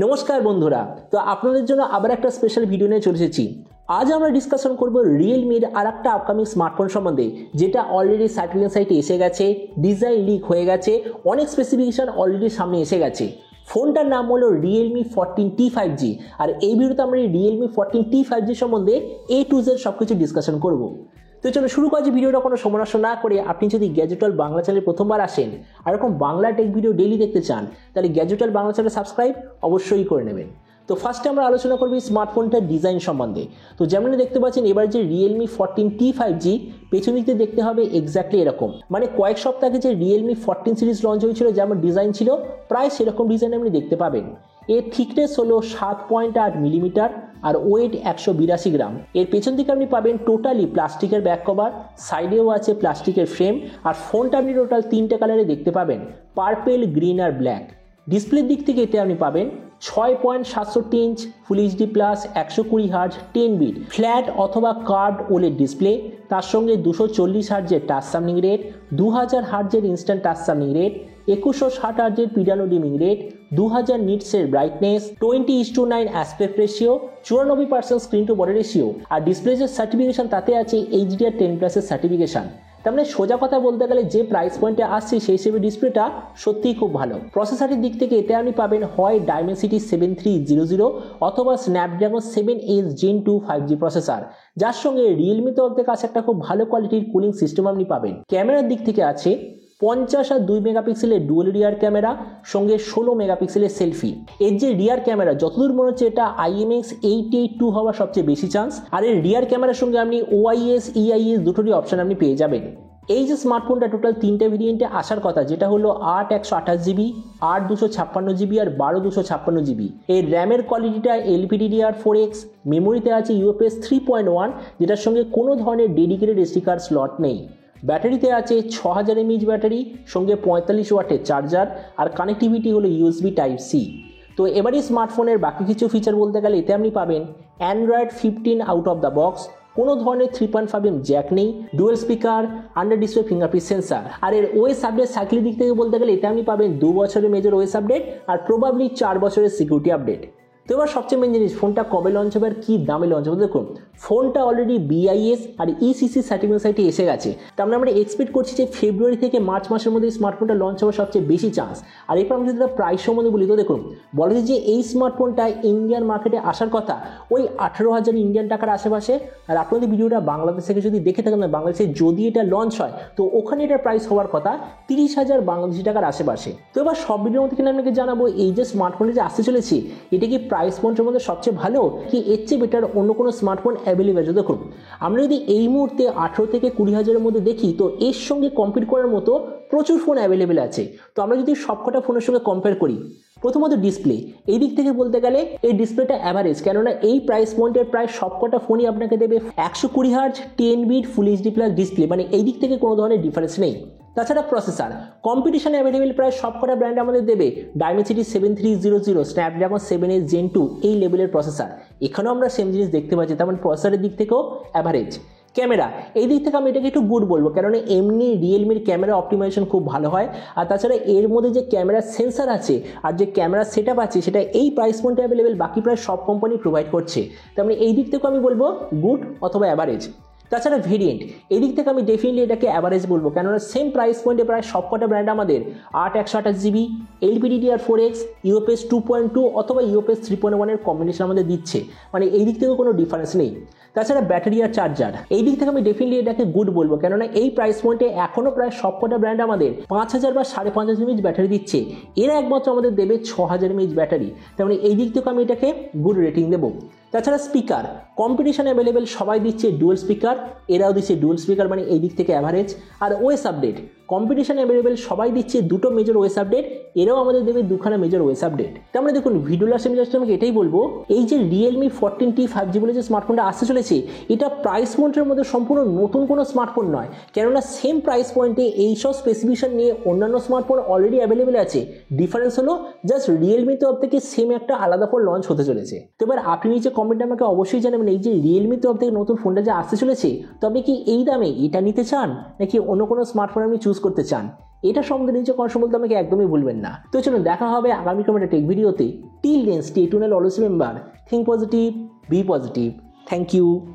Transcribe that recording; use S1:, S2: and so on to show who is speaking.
S1: নমস্কার বন্ধুরা, তো আপনাদের জন্য আবার একটা স্পেশাল ভিডিও নিয়ে চলে এসেছি। আজ আমরা ডিসকাশন করব রিয়েলমির আর একটা আপকামিং স্মার্টফোন সম্বন্ধে, যেটা অলরেডি সার্টিফিকেশন সাইটে এসে গেছে, ডিজাইন লিক হয়ে গেছে, অনেক স্পেসিফিকেশন অলরেডি সামনে এসে গেছে। ফোনটার নাম হলো রিয়েলমি 14T 5G, আর এই ভিডিওতে আমরা রিয়েলমি 14T 5G সম্বন্ধে A to Z সবকিছু ডিসকাশন করব। তো চলো শুরু করা যে ভিডিওটা কোনো সময় নষ্ট না করে, আপনি যদি গ্যাজেটল বাংলা চ্যানেলে প্রথমবার আসেন আর এরকম বাংলা টেক ভিডিও ডেইলি দেখতে চান, তাহলে গ্যাজেটল বাংলা চ্যানেল সাবস্ক্রাইব অবশ্যই করে নেবেন। তো ফার্স্টে আমরা আলোচনা করব স্মার্টফোনটার ডিজাইন সম্বন্ধে। তো যেমন দেখতে পাচ্ছেন, এবার যে রিয়েলমি 14T 5G পেছন দিকে দেখতে হবে এক্স্যাক্টলি এরকম, মানে কয়েক সপ্তাহ আগে যে রিয়েলমি 14 সিরিজ লঞ্চ হয়েছিল যেমন ডিজাইন ছিল, প্রায় সেরকম ডিজাইন আপনি দেখতে পাবেন। এর থিকনেস হলো 7.8 মিলিমিটার আর ওয়েট 182 গ্রাম। এর পেছন দিকে আপনি পাবেন টোটালি প্লাস্টিকের ব্যাক কভার, সাইডেও আছে প্লাস্টিকের ফ্রেম, আর ফোনটা আপনি টোটাল 3টে কালারে দেখতে পাবেন, পার্পেল, গ্রিন আর ব্ল্যাক। ডিসপ্লের দিক থেকে এতে আপনি পাবেন 6.67 inch full HD plus 120 hertz 10 bit flat অথবা কার্ভড ওলেড ডিসপ্লে, তার সঙ্গে 240 হার্জের টাচ সামনিং রেট, 2000 হার্জের ইনস্ট্যান্ট টাচ সামনিং রেট, 2160 হার্জের পিডানো ডিমিং রেট, 2000 নিটসের brightness, 20:9 aspect ratio, 94% screen to body ratio, আর ডিসপ্লে যে সার্টিফিকেশন তাতে আছে HDR10+ এর সার্টিফিকেশন। তার মানে সোজা কথা বলতে গেলে যে প্রাইস পয়েন্টে আসছে সেই হিসেবে ডিসপ্লেটা সত্যিই খুব ভালো। প্রসেসরের দিক থেকে এতে আপনি পাবেন হয় Dimensity 7300 অথবা Snapdragon 7S Gen 2 5G processor, যার সঙ্গে রিয়েলমি তরফ থেকে আছে একটা খুব ভালো কোয়ালিটির কুলিং সিস্টেম আপনি পাবেন। ক্যামেরার দিক থেকে আছে 50 আর 2 মেগাপিক্সেলের ডুয়াল রিয়ার ক্যামেরা, সঙ্গে 16 মেগাপিক্সেলের সেলফি। এর যে রিয়ার ক্যামেরা যতদূর মনে হচ্ছে এটা IMX 882 হওয়ার সবচেয়ে বেশি চান্স, আর এর রিয়ার ক্যামেরার সঙ্গে আপনি OIS EIS দুটোরই অপশন আপনি পেয়ে যাবেন। এই যে স্মার্টফোনটা টোটাল 3টে ভেরিয়েন্টে আসার কথা, যেটা হলো 8 128GB, 8 256GB আর 12 256GB। এর র্যামের কোয়ালিটিটা LPDDR4X, মেমোরিতে আছে UFS 3.1, যেটার সঙ্গে কোনো ধরনের ডেডিকেটেড SD কার্ড স্লট নেই। ব্যাটারিতে আছে 6000 mAh ব্যাটারি, সঙ্গে 45 ওয়াটের চার্জার, আর কানেক্টিভিটি হলো USB Type-C। তো এবারে স্মার্টফোনের বাকি কিছু ফিচার বলতে গেলে এতে আপনি পাবেন Android 15 out of the box, কোনো ধরনের 3.5mm জ্যাক নেই, dual speaker, under display fingerprint sensor. আর এর ওএস আপডেট সাইকেলের দিক থেকে বলতে গেলে এতে আপনি পাবেন 2 বছরের মেজর ওএস আপডেট আর প্রবাবলি 4 বছরের সিকিউরিটি আপডেট। তো এবার সবচেয়ে মেন জিনিস, ফোনটা কবে লঞ্চ হবে আর কী দামে লঞ্চ হবে। দেখুন, ফোনটা অলরেডি BIS আর ECC সার্টিফিকেশন সাইটে এসে গেছে, তার মানে আমরা এক্সপেক্ট করছি যে ফেব্রুয়ারি থেকে মার্চ মাসের মধ্যে স্মার্টফোনটা লঞ্চ হওয়ার সবচেয়ে বেশি চান্স। আর এরপর আমি যদি প্রাইস সম্বন্ধে বলি, তো দেখুন বলা যায় যে এই স্মার্টফোনটা ইন্ডিয়ান মার্কেটে আসার কথা ওই 18,000 ইন্ডিয়ান টাকার আশেপাশে। আর আপনাদের ভিডিওটা বাংলাদেশ থেকে যদি দেখে থাকেন, বাংলাদেশে যদি এটা লঞ্চ হয় তো ওখানে এটার প্রাইস হওয়ার কথা 30,000 বাংলাদেশি টাকার আশেপাশে। তো এবার সব ভিডিওর মধ্যে কিনা আপনাকে জানাবো এই যে স্মার্টফোনটা যে আসতে চলেছে, এটা কি প্রাইস পয়েন্টের মধ্যে সবচেয়ে ভালো, কি এর চেয়ে বেটার অন্য কোনো স্মার্টফোন অ্যাভেলেবেল আছে। দেখুন, আমরা যদি এই মুহূর্তে 18 থেকে 20,000-এর মধ্যে দেখি, তো এর সঙ্গে কম্পিট করার মতো প্রচুর ফোন অ্যাভেলেবেল আছে। তো আমরা যদি সবকটা ফোনের সঙ্গে কম্পেয়ার করি, প্রথমত ডিসপ্লে, এই দিক থেকে বলতে গেলে এই ডিসপ্লেটা অ্যাভারেজ, কেননা এই প্রাইস পয়েন্টের প্রায় সবকটা ফোনই আপনাকে দেবে 120 hertz 10 bit full HD plus display, মানে এই দিক থেকে কোনো ধরনের ডিফারেন্স নেই। তাছাড়া প্রসেসর কম্পিটিশন অ্যাভেলেবেল প্রায় সবকটা ব্র্যান্ড আমাদের দেবে Dimensity 7300, Snapdragon 7S Gen 2 এই লেভেলের প্রসেসর। এখানেও আমরা সেম জিনিস দেখতে পাচ্ছি, তেমন প্রসেসরের দিক থেকেও অ্যাভারেজ। ক্যামেরা এই দিক থেকে আমি এটাকে একটু গুড বলবো, কেননা এমনি রিয়েলমির ক্যামেরা অপটিমাইজেশন খুব ভালো হয়। আর তাছাড়া এর মধ্যে যে ক্যামেরা সেন্সার আছে আর যে ক্যামেরা সেট আপ আছে, সেটা এই প্রাইস পয়েন্টে অ্যাভেলেবেল বাকি প্রায় সব কোম্পানি প্রোভাইড করছে। তার মানে এই দিক থেকেও আমি বলবো গুড অথবা অ্যাভারেজ। তাছাড়া ভেরিয়েন্ট এই দিক থেকে আমি ডেফিনেটলি এটাকে অ্যাভারেজ বলবো, কেননা সেম প্রাইস পয়েন্টে প্রায় সবকটা ব্র্যান্ড আমাদের 8 128GB, LPDDR4X, UFS 2.2 অথবা UFS 3.1 এর কম্বিনেশন আমাদের দিচ্ছে, মানে এই দিক থেকেও কোনো ডিফারেন্স নেই। তাছাড়া ব্যাটারি আর চার্জার এই দিক থেকে আমি ডেফিনেটলি এটাকে গুড বলবো, কেননা এই প্রাইস পয়েন্টে এখনও প্রায় সবকটা ব্র্যান্ড আমাদের 5000 বা 5500 mAh ব্যাটারি দিচ্ছে, এরা একমাত্র আমাদের দেবে 6000 mAh ব্যাটারি। তার মানে এই দিক থেকে আমি এটাকে গুড রেটিং দেবো। তাছাড়া স্পিকার কম্পিটিশন অ্যাভেলেবেল সবাই দিচ্ছে ডুয়াল স্পিকার, এরাও দিচ্ছে ডুয়াল স্পিকার, মানে এই দিক থেকে অ্যাভারেজ। আর ওএস আপডেট কম্পিটিশন অ্যাভেলেবেল সবাই দিচ্ছে দুটো মেজর ওএস আপডেট, এরাও আমাদের দেবে দুখানা মেজর ওএস আপডেট। তার মানে দেখুন, ভিডিও লাস্টে আমি এটাই বলবো, এই যে রিয়েলমি 14T 5G বলে যে স্মার্টফোনটা আসতে চলেছে, এটা প্রাইস পয়েন্টের মধ্যে সম্পূর্ণ নতুন কোনো স্মার্টফোন নয়, কেননা সেম প্রাইস পয়েন্টে এইসব স্পেসিফিকেশন নিয়ে অন্যান্য স্মার্টফোন অলরেডি অ্যাভেলেবেল আছে। ডিফারেন্স হলো জাস্ট রিয়েলমি তরফ থেকে সেম একটা আলাদা ফোন লঞ্চ হতে চলেছে। তো এবার আপনি নিচে কমেন্টে আমাকে অবশ্যই জানাবেন, এই যে রিয়েলমি তরফ থেকে নতুন ফোনটা যে আসতে চলেছে, তো আপনি কি এই দামে এটা নিতে চান নাকি অন্য কোনো স্মার্টফোন আপনি চুজ করতে চান? এটা সম্বন্ধে নিচে কনসো বলতে আমাকে একদমই ভুলবেন না। তো চলুন দেখা হবে আগামী একটা টেক ভিডিওতে। Till then stay tuned, always remember, think positive, be positive. Thank you.